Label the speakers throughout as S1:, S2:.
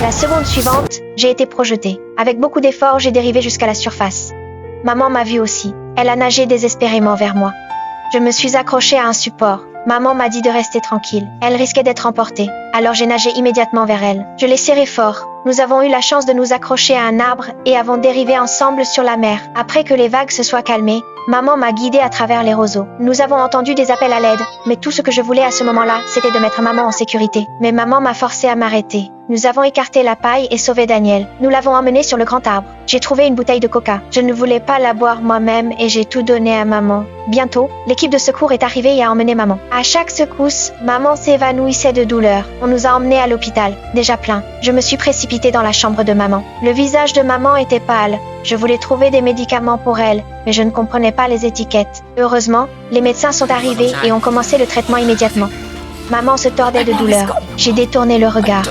S1: La seconde suivante, j'ai été projetée. Avec beaucoup d'efforts, j'ai dérivé jusqu'à la surface. Maman m'a vue aussi. Elle a nagé désespérément vers moi. Je me suis accrochée à un support. Maman m'a dit de rester tranquille. Elle risquait d'être emportée. Alors j'ai nagé immédiatement vers elle. Je l'ai serrée fort. Nous avons eu la chance de nous accrocher à un arbre et avons dérivé ensemble sur la mer. Après que les vagues se soient calmées, maman m'a guidée à travers les roseaux. Nous avons entendu des appels à l'aide, mais tout ce que je voulais à ce moment-là, c'était de mettre maman en sécurité. Mais maman m'a forcé à m'arrêter. Nous avons écarté la paille et sauvé Daniel. Nous l'avons emmené sur le grand arbre. J'ai trouvé une bouteille de coca. Je ne voulais pas la boire moi-même et j'ai tout donné à maman. Bientôt, l'équipe de secours est arrivée et a emmené maman. À chaque secousse, maman s'évanouissait de douleur. On nous a emmenés à l'hôpital, déjà plein. Je me suis précipitée dans la chambre de maman. Le visage de maman était pâle. Je voulais trouver des médicaments pour elle, mais je ne comprenais pas les étiquettes. Heureusement, les médecins sont arrivés et ont commencé le traitement immédiatement. Maman se tordait de douleur. J'ai détourné le regard.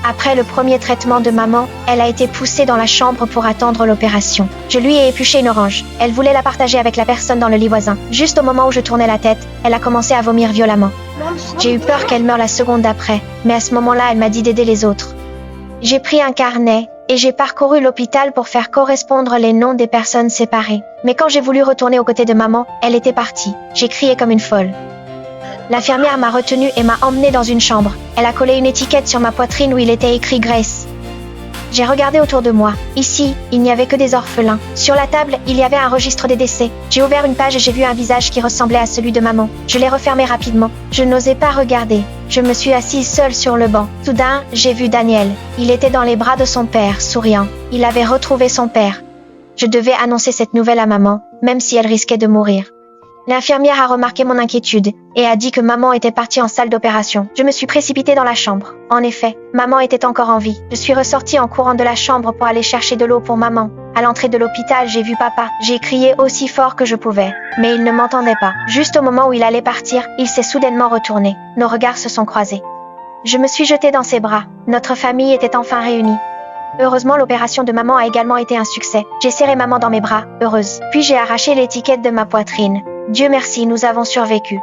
S1: Après le premier traitement de maman, elle a été poussée dans la chambre pour attendre l'opération. Je lui ai épluché une orange. Elle voulait la partager avec la personne dans le lit voisin. Juste au moment où je tournais la tête, elle a commencé à vomir violemment. J'ai eu peur qu'elle meure la seconde d'après, mais à ce moment-là, elle m'a dit d'aider les autres. J'ai pris un carnet et j'ai parcouru l'hôpital pour faire correspondre les noms des personnes séparées. Mais quand j'ai voulu retourner aux côtés de maman, elle était partie. J'ai crié comme une folle. L'infirmière m'a retenue et m'a emmenée dans une chambre. Elle a collé une étiquette sur ma poitrine où il était écrit Grace. J'ai regardé autour de moi. Ici, il n'y avait que des orphelins. Sur la table, il y avait un registre des décès. J'ai ouvert une page et j'ai vu un visage qui ressemblait à celui de maman. Je l'ai refermé rapidement. Je n'osais pas regarder. Je me suis assise seule sur le banc. Soudain, j'ai vu Daniel. Il était dans les bras de son père, souriant. Il avait retrouvé son père. Je devais annoncer cette nouvelle à maman, même si elle risquait de mourir. L'infirmière a remarqué mon inquiétude et a dit que maman était partie en salle d'opération. Je me suis précipitée dans la chambre. En effet, maman était encore en vie. Je suis ressortie en courant de la chambre pour aller chercher de l'eau pour maman. À l'entrée de l'hôpital, j'ai vu papa. J'ai crié aussi fort que je pouvais, mais il ne m'entendait pas. Juste au moment où il allait partir, il s'est soudainement retourné. Nos regards se sont croisés. Je me suis jetée dans ses bras. Notre famille était enfin réunie. Heureusement, l'opération de maman a également été un succès. J'ai serré maman dans mes bras, heureuse. Puis j'ai arraché l'étiquette de ma poitrine. Dieu merci, nous avons survécu.